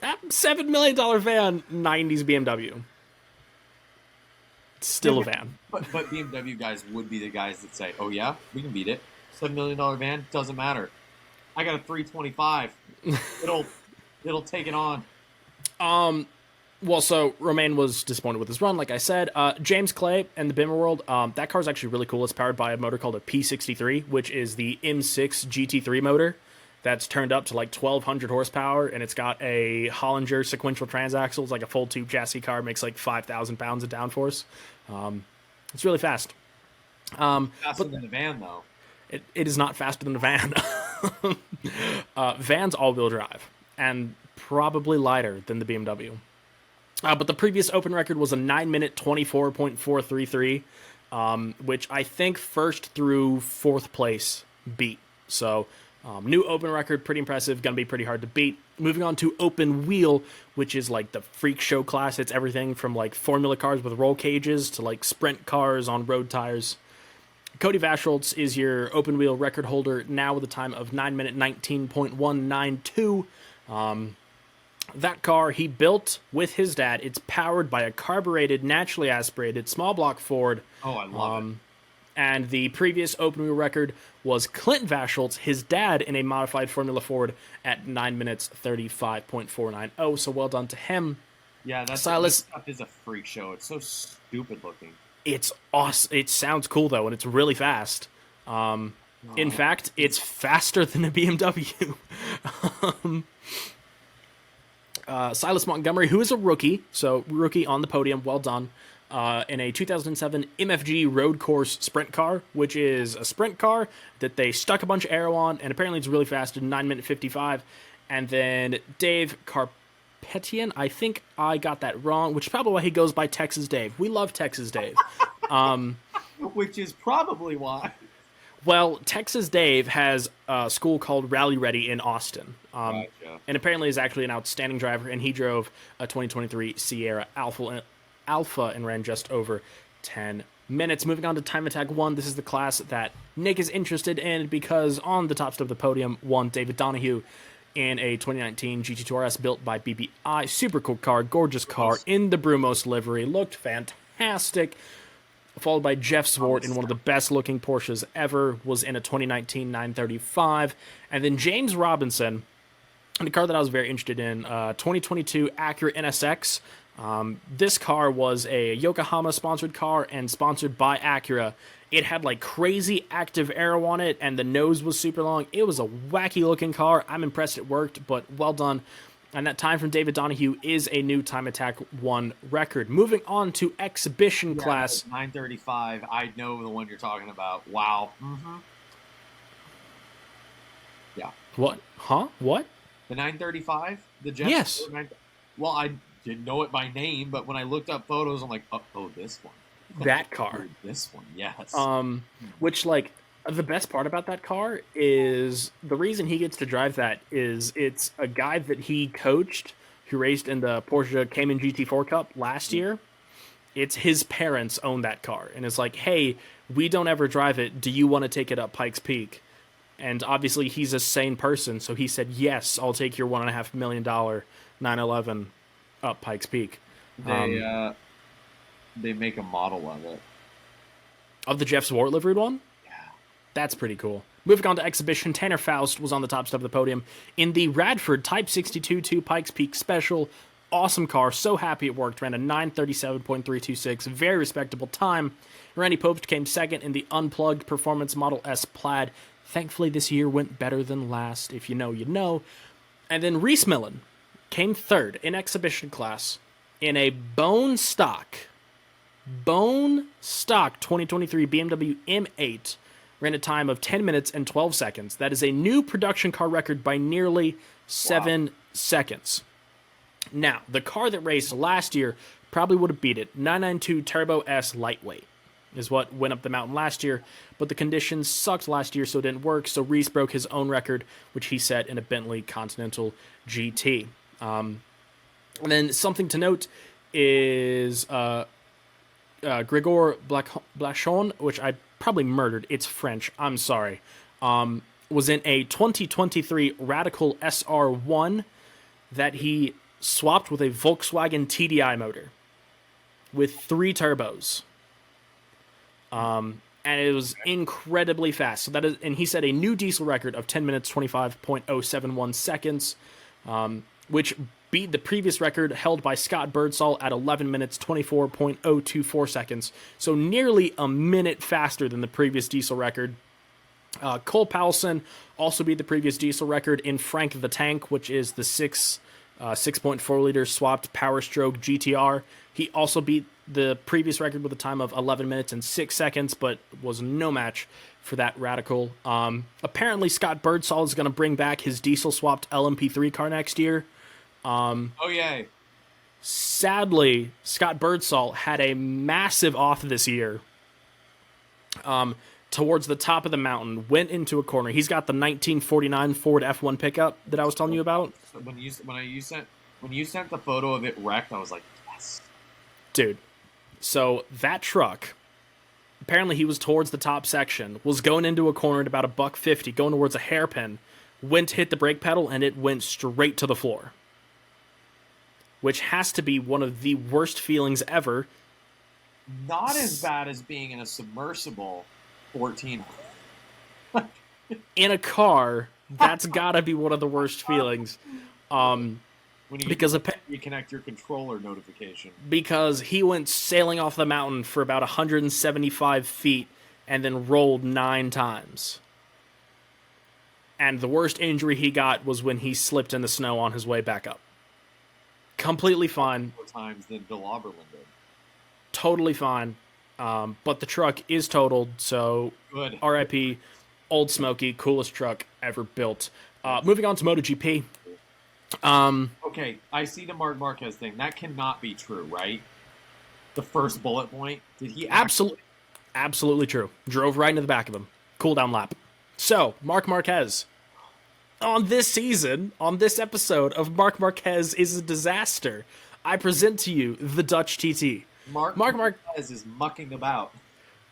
That $7 million van, 90s BMW. Still a van. But BMW guys would be the guys that say, oh yeah, we can beat it. $7 million van, doesn't matter. I got a 325. It'll take it on. Well, so Romain was disappointed with his run, like I said. James Clay and the Bimmer World, that car's actually really cool. It's powered by a motor called a P63, which is the M6 GT3 motor that's turned up to like 1,200 horsepower, and it's got a Hollinger sequential transaxle. It's like a full tube chassis car, makes like 5,000 pounds of downforce. It's really fast. Faster than the van, though. It is not faster than the van. Van's all-wheel drive, and probably lighter than the BMW. But the previous open record was a 9 minute 24.433, which I think first through fourth place beat. So new open record, pretty impressive, gonna be pretty hard to beat. Moving on to open wheel, which is like the freak show class. It's everything from like formula cars with roll cages to like sprint cars on road tires. Cody Vaschholz is your open wheel record holder now with a time of 9 minute 19.192. That car he built with his dad. It's powered by a carbureted, naturally aspirated small block Ford. Oh, I love it. And the previous open wheel record was Clint Vaschholz, his dad, in a modified Formula Ford at 9 minutes 35.490. So well done to him. Yeah, that Silas stuff is a freak show. It's so stupid looking. It's awesome. It sounds cool though, and it's really fast. In fact, it's faster than a BMW. Silas Montgomery, who is a rookie, so rookie on the podium, well done, in a 2007 MFG road course sprint car, which is a sprint car that they stuck a bunch of aero on, and apparently it's really fast in 9 minute 55. And then Dave Carpetian, I think I got that wrong, which is probably why he goes by Texas Dave. We love Texas Dave. Which is probably why. Well, Texas Dave has a school called Rally Ready in Austin. Gotcha. And apparently is actually an outstanding driver, and he drove a 2023 Sierra Alpha and ran just over 10 minutes. Moving on to Time Attack 1, this is the class that Nick is interested in because on the top step of the podium, won David Donahue in a 2019 GT2 RS built by BBI. Super cool car, gorgeous car in the Brumos livery, looked fantastic. followed by Jeff Zwart in one of the best-looking Porsches ever, was in a 2019 935, and then James Robinson, in a car that I was very interested in, 2022 Acura NSX. This car was a Yokohama-sponsored car and sponsored by Acura. It had like crazy active aero on it, and the nose was super long. It was a wacky-looking car. I'm impressed it worked, but well done. And that time from David Donahue is a new Time Attack 1 record. Moving on to exhibition class. 935. I know the one you're talking about. Wow. Mm-hmm. Yeah. What? Huh? What? The 935? The Jeff? Yes. Well, I didn't know it by name, but when I looked up photos, I'm like, oh, this one. That car. This one, yes. Which, like, the best part about that car is the reason he gets to drive that is it's a guy that he coached who raced in the Porsche Cayman GT4 Cup last year. It's his parents own that car. And it's like, hey, we don't ever drive it. Do you want to take it up Pikes Peak? And obviously he's a sane person. So he said, yes, I'll take your $1.5 million 911 up Pikes Peak. They make a model of it. Of the Jeff Zwart liveried one? That's pretty cool. Moving on to exhibition, Tanner Faust was on the top step of the podium in the Radford Type 62-2 Pikes Peak Special. Awesome car. So happy it worked. Ran a 9:37.326. Very respectable time. Randy Popes came second in the Unplugged Performance Model S Plaid. Thankfully, this year went better than last. If you know, you know. And then Reese Millen came third in exhibition class in a bone stock 2023 BMW M8. Ran a time of 10 minutes and 12 seconds. That is a new production car record by nearly 7 seconds. Now, the car that raced last year probably would have beat it. 992 Turbo S Lightweight is what went up the mountain last year, but the conditions sucked last year, so it didn't work, so Reese broke his own record, which he set in a Bentley Continental GT. And then something to note is Gregor Blachon, which I probably murdered. It's French. I'm sorry. Was in a 2023 Radical SR1 that he swapped with a Volkswagen TDI motor with 3 turbos. And it was incredibly fast. So that is, and he set a new diesel record of 10 minutes 25.071 seconds, which beat the previous record held by Scott Birdsall at 11 minutes 24.024 seconds. So nearly a minute faster than the previous diesel record. Cole Powelson also beat the previous diesel record in Frank the Tank, which is the 6.4 liter swapped Power Stroke GTR. He also beat the previous record with a time of 11 minutes and 6 seconds, but was no match for that Radical. Apparently Scott Birdsall is going to bring back his diesel swapped LMP3 car next year. Oh, yay. Sadly, Scott Birdsall had a massive off this year. Towards the top of the mountain, went into a corner. He's got the 1949 Ford F1 pickup that I was telling you about. When you sent the photo of it wrecked, I was like, yes. Dude, so that truck, apparently he was towards the top section, was going into a corner at about $150, going towards a hairpin, went to hit the brake pedal, and it went straight to the floor. Which has to be one of the worst feelings ever. Not as bad as being in a submersible 14. In a car, that's gotta be one of the worst feelings. When you because you connect your controller notification. Because he went sailing off the mountain for about 175 feet and then rolled 9 times. And the worst injury he got was when he slipped in the snow on his way back up. Completely fine. More times than Bill Oberlin did. Totally fine. But the truck is totaled, so good. RIP, Old Smoky, coolest truck ever built. Moving on to MotoGP. Okay, I see the Marc Marquez thing. That cannot be true, right? The first bullet point. Did he absolutely true. Drove right into the back of him. Cool down lap. So, Marc Marquez. On this season, on this episode of Marc Marquez is a Disaster, I present to you the Dutch TT. Marc Marquez is mucking about.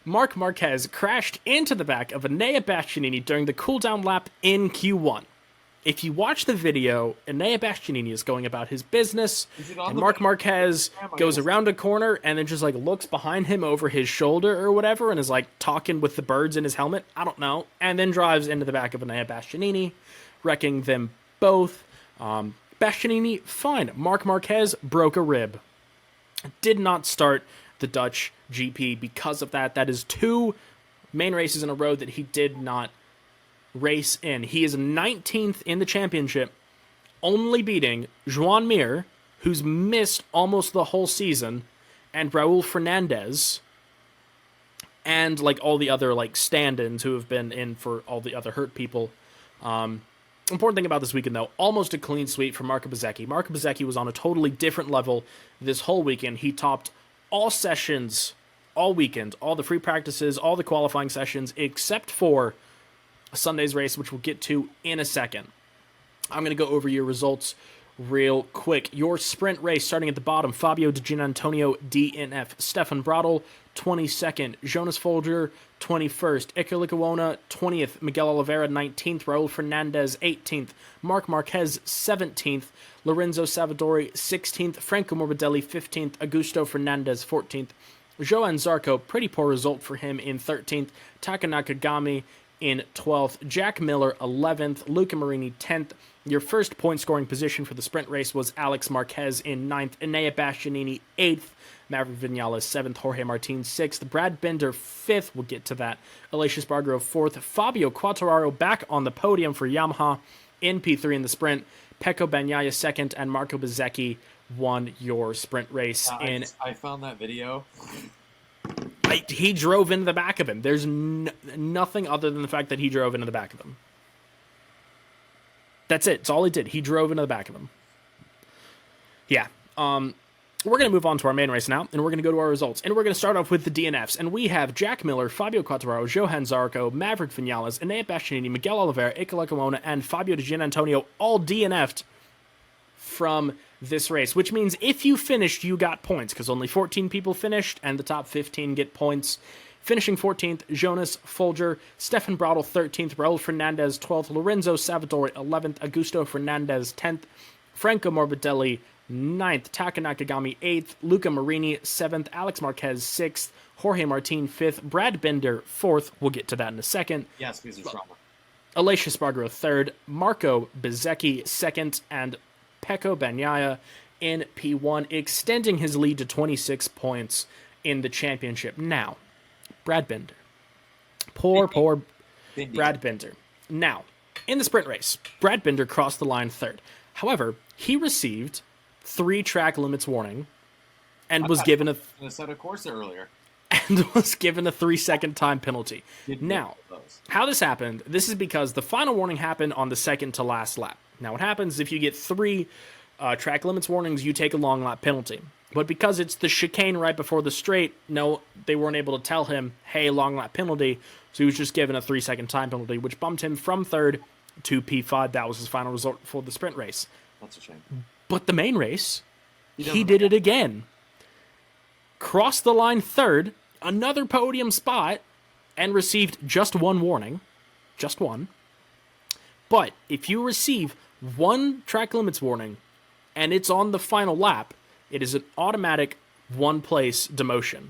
Marc Marquez crashed into the back of Enea Bastianini during the cooldown lap in Q1. if you watch the video, Enea Bastianini is going about his business, and the Marc video? Marquez goes around a corner and then just like looks behind him over his shoulder or whatever and is like talking with the birds in his helmet. I don't know. And then drives into the back of Enea Bastianini, wrecking them both. Bastianini, fine. Marc Marquez broke a rib. Did not start the Dutch GP because of that. That is 2 main races in a row that he did not race in. He is 19th in the championship, only beating Joan Mir, who's missed almost the whole season, and Raul Fernandez, and like all the other like stand-ins who have been in for all the other hurt people. Important thing about this weekend, though, almost a clean sweep for Marco Bezzecchi. Marco Bezzecchi was on a totally different level this whole weekend. He topped all sessions all weekend, all the free practices, all the qualifying sessions, except for Sunday's race, which we'll get to in a second. I'm going to go over your results real quick. Your sprint race starting at the bottom, Fabio Di Gianantonio, DNF. Stefan Bradl, 22nd. Jonas Folger, 21st. Iker Lecuona, 20th. Miguel Oliveira, 19th. Raul Fernandez, 18th. Marc Marquez, 17th. Lorenzo Savadori, 16th. Franco Morbidelli, 15th. Augusto Fernandez, 14th. Johann Zarco, pretty poor result for him in 13th. Taka Nakagami in 12th. Jack Miller, 11th. Luca Marini, 10th. Your first point-scoring position for the sprint race was Alex Marquez in 9th. Enea Bastianini, 8th. Maverick Vinales, 7th. Jorge Martin, 6th. Brad Binder, 5th. We'll get to that. Aleix Espargaro, 4th. Fabio Quartararo back on the podium for Yamaha in P3 in the sprint. Pecco Bagnaia, 2nd. And Marco Bezzecchi won your sprint race. I found that video. He drove into the back of him. There's nothing other than the fact that he drove into the back of him. That's it. It's all he did. He drove into the back of him. Yeah. We're going to move on to our main race now, and we're going to go to our results. And we're going to start off with the DNFs. And we have Jack Miller, Fabio Quartararo, Johann Zarco, Maverick Vinales, Enea Bastianini, Miguel Oliveira, Iker Lecuona, and Fabio Di Gianantonio all DNF'd from this race, which means if you finished, you got points, because only 14 people finished, and the top 15 get points. Finishing 14th, Jonas Folger, Stefan Bradl 13th, Raul Fernandez 12th, Lorenzo Savadori 11th, Augusto Fernandez 10th, Franco Morbidelli 9th, Taka Nakagami 8th, Luca Marini 7th, Alex Marquez 6th, Jorge Martin 5th, Brad Binder 4th, we'll get to that in a second. Yes, because it's drama. Aleix Espargaro 3rd, Marco Bezzecchi 2nd, and Pecco Bagnaia in P1, extending his lead to 26 points in the championship. Now, Brad Binder. Poor Brad Binder. Now, in the sprint race, Brad Binder crossed the line 3rd. However, he received 3 track limits warning and was given a 3-second time penalty. Now, how this happened, this is because the final warning happened on the second to last lap. Now, what happens if you get 3 track limits warnings, you take a long lap penalty. But because it's the chicane right before the straight, no, they weren't able to tell him, hey, long lap penalty, so he was just given a 3-second time penalty, which bumped him from 3rd to P5. That was his final result for the sprint race. That's a shame. But the main race, he did it again. Crossed the line 3rd, another podium spot, and received just 1 warning. Just 1. But if you receive 1 track limits warning, and it's on the final lap, it is an automatic 1-place demotion.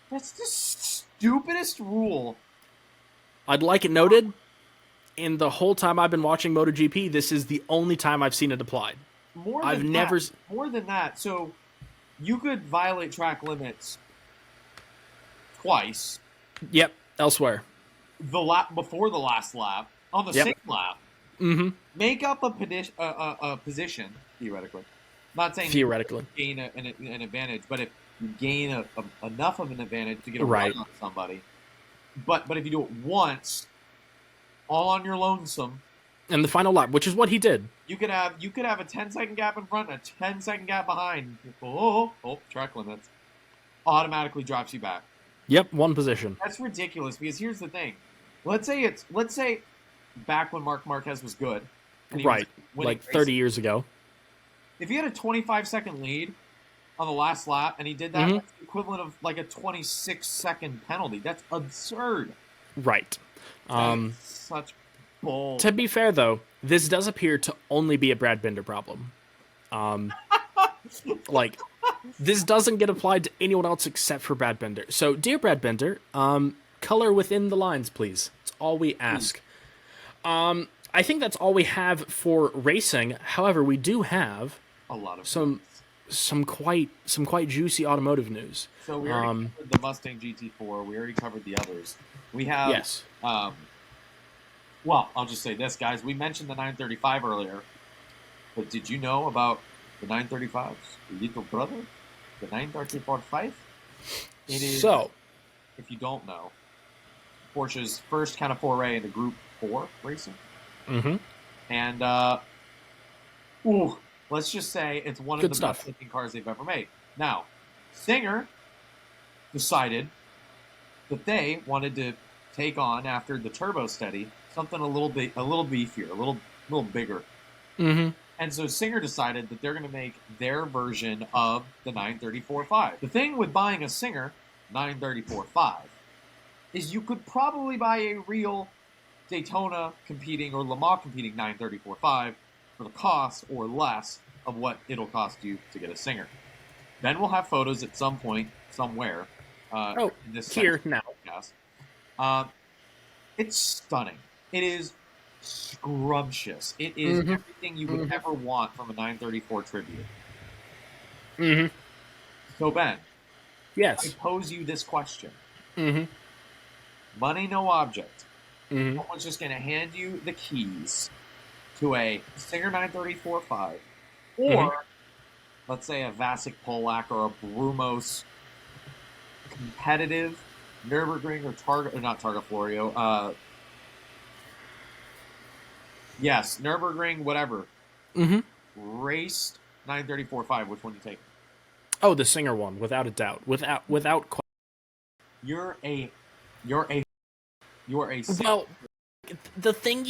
That's the stupidest rule. I'd like it noted, in the whole time I've been watching MotoGP, this is the only time I've seen it applied. More than that, so you could violate track limits twice. Yep, elsewhere. The lap before the last lap, on the same lap. Mm-hmm. Make up a position, theoretically. Not saying theoretically you gain an advantage, but if you gain enough of an advantage to get a ride on somebody. But if you do it once, all on your lonesome, in the final lap, which is what he did, you could have a 10-second gap in front and a 10-second gap behind. Oh, track limits automatically drops you back. Yep, 1 position. That's ridiculous because here's the thing. Let's say back when Marc Marquez was good, right, like 30 years ago. If he had a 25-second lead on the last lap and he did that, that's the equivalent of like a 26-second penalty. That's absurd. Right. Such bull. To be fair, though, this does appear to only be a Brad Binder problem. Like, this doesn't get applied to anyone else except for Brad Binder. So, dear Brad Binder, color within the lines, please. That's all we ask. I think that's all we have for racing. However, we do have A lot of some quite juicy automotive news. So we already covered the Mustang GT4. We already covered the others. We have Yes. Well, I'll just say this, guys. We mentioned the 935 earlier, but did you know about the 935's little brother, the 935? It is. So, if you don't know, Porsche's first kind of foray into Group 4 racing. Mm-hmm. And let's just say it's one of the best looking cars they've ever made. Now, Singer decided that they wanted to take on, after the Turbo Steady, something a little beefier, a little bigger. Mm-hmm. And so Singer decided that they're going to make their version of the 934.5. The thing with buying a Singer 934.5 is you could probably buy a real Daytona competing or Le Mans competing 934.5 for the cost or less of what it'll cost you to get a Singer. Ben will have photos at some point, somewhere. In this here now. Podcast. It's stunning. It is scrumptious. It is everything you would ever want from a 934 tribute. Mm-hmm. So, Ben. Yes. I pose you this question. Mm-hmm. Money, no object. Mm-hmm. Someone's just going to hand you the keys to a Singer 934.5 or, let's say, a Vasek Polak or a Brumos competitive Nürburgring or not Targa Florio. Yes, Nürburgring, whatever. Mm-hmm. Raced 934.5. Which one do you take? Oh, the Singer one, without a doubt. Without. You're a. Well, the thing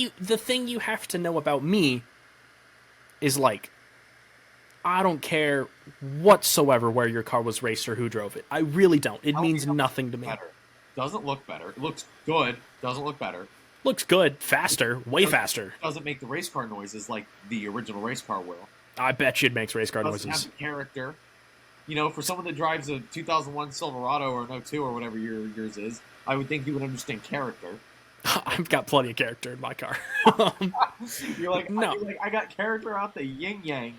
you have to know about me is, like, I don't care whatsoever where your car was raced or who drove it. I really don't. It means nothing to me. Better. Doesn't look better. It looks good. Doesn't look better. Looks good. Faster. Way faster. Doesn't make the race car noises like the original race car will. I bet you it makes race car noises. Doesn't have character. You know, for someone that drives a 2001 Silverado or an 02 or whatever yours is, I would think you would understand character. I've got plenty of character in my car. You're like, no. I got character out the yin yang.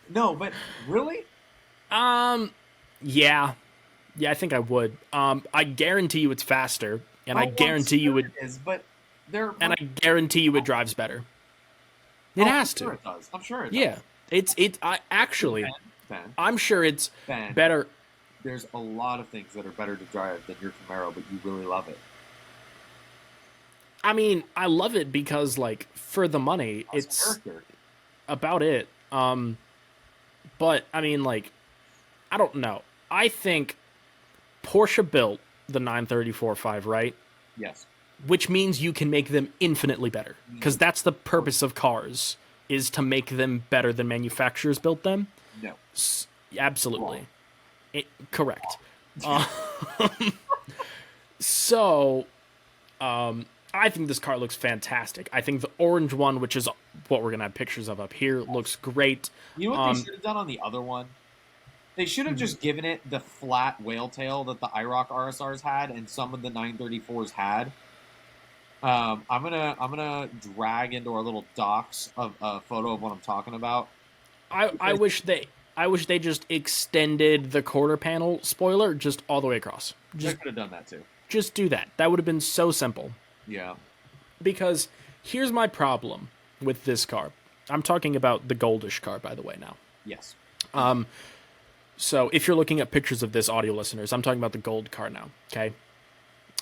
No, but really? Yeah, I think I would. I guarantee you it's faster, and I guarantee you it is. But I guarantee you it drives better. It has to. I'm sure it does. I'm sure it does. Yeah, I'm sure it's better. There's a lot of things that are better to drive than your Camaro, but you really love it. I mean, I love it because, like, for the money, it's about it. But, I mean, like, I don't know. I think Porsche built the 934.5, right? Yes. Which means you can make them infinitely better. Because that's the purpose of cars, is to make them better than manufacturers built them. No. Absolutely. Wrong. Correct. So, I think this car looks fantastic. I think the orange one, which is what we're going to have pictures of up here, looks great. You know what they should have done on the other one? They should have just given it the flat whale tail that the IROC RSRs had and some of the 934s had. I'm gonna drag into our little docs of a photo of what I'm talking about. I wish they just extended the quarter panel spoiler just all the way across. They could have done that too. Just do that. That would have been so simple. Yeah. Because here's my problem with this car. I'm talking about the goldish car, by the way, now. Yes. So if you're looking at pictures of this, audio listeners, I'm talking about the gold car now, okay?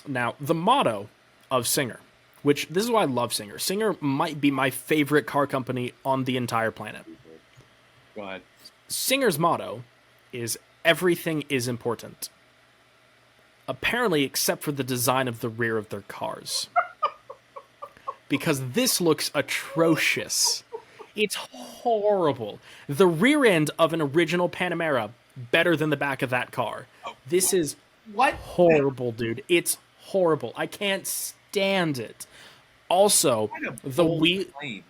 Now, the motto of Singer, which this is why I love Singer. Singer might be my favorite car company on the entire planet. Go ahead. Singer's motto is everything is important. Apparently, except for the design of the rear of their cars. Because this looks atrocious. It's horrible. The rear end of an original Panamera, better than the back of that car. This is horrible, dude. It's horrible. I can't stand it. Also, Kind of the bold wheel. claim.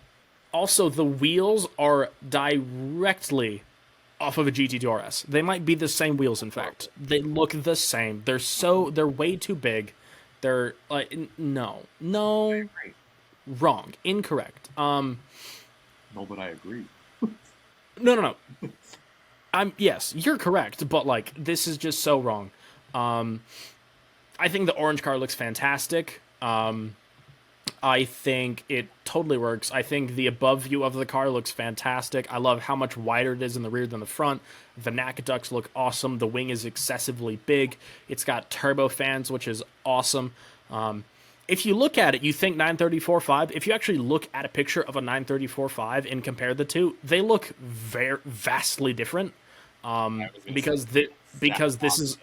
Also, the wheels are directly off of a GT2 RS. They might be the same wheels, in fact. They look the same. They're way too big. They're like no, Great. wrong, incorrect. No, but I agree. No. Yes, you're correct, but like this is just so wrong. I think the orange car looks fantastic. I think it totally works. I think the above view of the car looks fantastic. I love how much wider it is in the rear than the front. The NACA ducts look awesome. The wing is excessively big. It's got turbo fans, which is awesome. If you look at it, you think 934.5. If you actually look at a picture of a 934.5 and compare the two, they look vastly different. Because this is...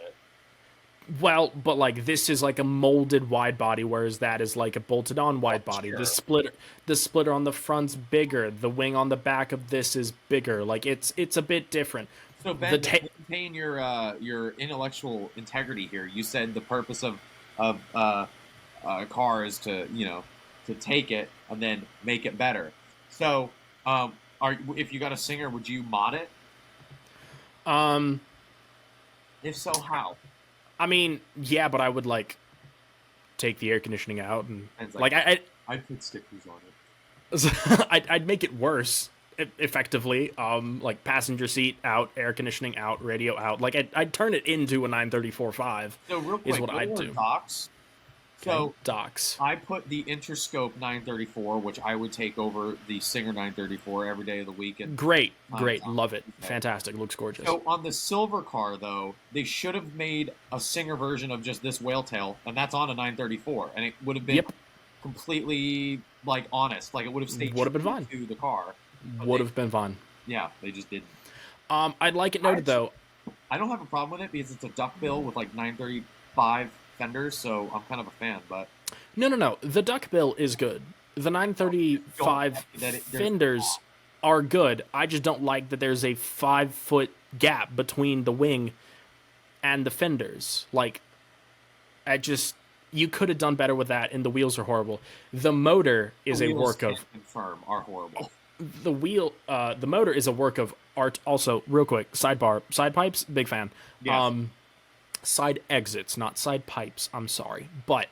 Well, but like this is like a molded wide body, whereas that is like a bolted on wide body. Sure. The splitter on the front's bigger. The wing on the back of this is bigger. Like it's a bit different. So Ben, to maintain your intellectual integrity here, you said the purpose of a car is to to take it and then make it better. So if you got a Singer, would you mod it? If so, how? I mean, yeah, but I would like take the air conditioning out and I'd put stickers on it. I'd make it worse effectively. Like passenger seat out, air conditioning out, radio out. Like I'd turn it into a 934.5. So real quick, is what I'd do. Docks. So docks. I put the Interscope 934, which I would take over the Singer 934 every day of the week. And great, love it, fantastic, looks gorgeous. So on the silver car, though, they should have made a Singer version of just this whale tail, and that's on a 934, and it would have been completely like honest, like it would have stayed fine to the car. Would have been fine. Yeah, they just didn't. I'd like it noted though. I don't have a problem with it because it's a duckbill with like 935 fenders, so I'm kind of a fan. But no, the duckbill is good. The 935 fenders are good. I just don't like that there's a 5-foot gap between the wing and the fenders. Like, you could have done better with that, and the wheels are horrible. The motor is a work of... confirm are horrible. The motor is a work of art. Also, real quick, sidebar, side pipes, big fan. Yes. Side exits, not side pipes. I'm sorry, but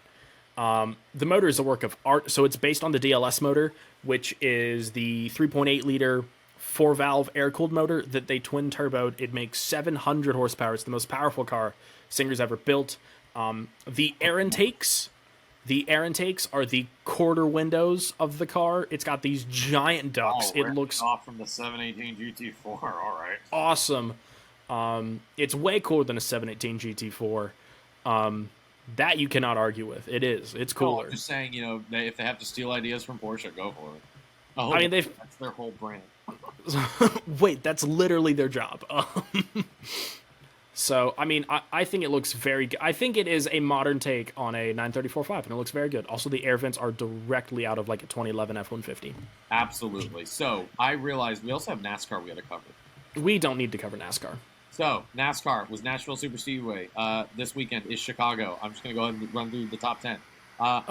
the motor is a work of art. So it's based on the DLS motor, which is the 3.8 liter 4-valve air-cooled motor that they twin turboed. It makes 700 horsepower. It's the most powerful car Singer's ever built. The air intakes are the quarter windows of the car. It's got these giant ducts. It looks off from the 718 GT4. All right, awesome. It's way cooler than a 718 GT4. That you cannot argue with. It's cooler. I'm just saying, if they have to steal ideas from Porsche, go for it. Oh, I mean, that's their whole brand. Wait, that's literally their job. So, I mean, I think it looks very good. I think it is a modern take on a 934.5, and it looks very good. Also, the air vents are directly out of like a 2011 F-150. Absolutely. So, I realized we also have NASCAR we got to cover. We don't need to cover NASCAR. So, NASCAR was Nashville Super Speedway. This weekend is Chicago. I'm just going to go ahead and run through the top 10.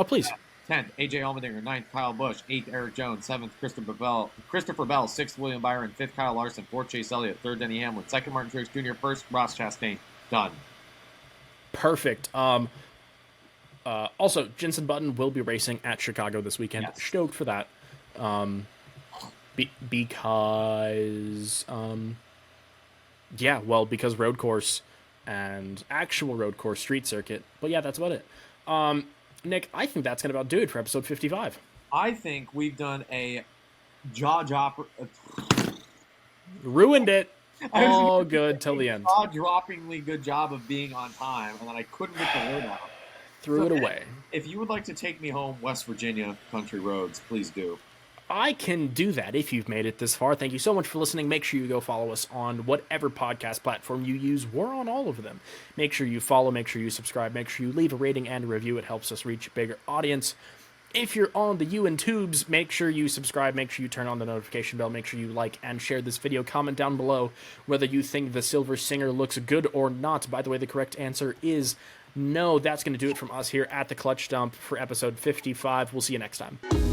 Please. 10th, A.J. Allmendinger. 9th, Kyle Busch. 8th, Eric Jones. 7th, Christopher Bell. 6th, William Byron. 5th, Kyle Larson. 4th, Chase Elliott. 3rd, Denny Hamlin. 2nd, Martin Truex Jr. 1st, Ross Chastain. Done. Perfect. Also, Jenson Button will be racing at Chicago this weekend. Yes. Stoked for that. Because road course and actual road course street circuit. But yeah, that's about it. Nick, I think that's going to about do it for episode 55. I think we've done a jaw-dropper... Ruined it. All good till the end. Jaw-droppingly good job of being on time, and then I couldn't get the word out. Threw it away. If you would like to take me home West Virginia country roads, please do. I can do that if you've made it this far. Thank you so much for listening. Make sure you go follow us on whatever podcast platform you use. We're on all of them. Make sure you follow, make sure you subscribe, make sure you leave a rating and a review. It helps us reach a bigger audience. If you're on the YouTubes, make sure you subscribe, make sure you turn on the notification bell, make sure you like and share this video. Comment down below whether you think the Silver Singer looks good or not. By the way, the correct answer is no, that's going to do it from us here at the Clutch Dump for episode 55. We'll see you next time.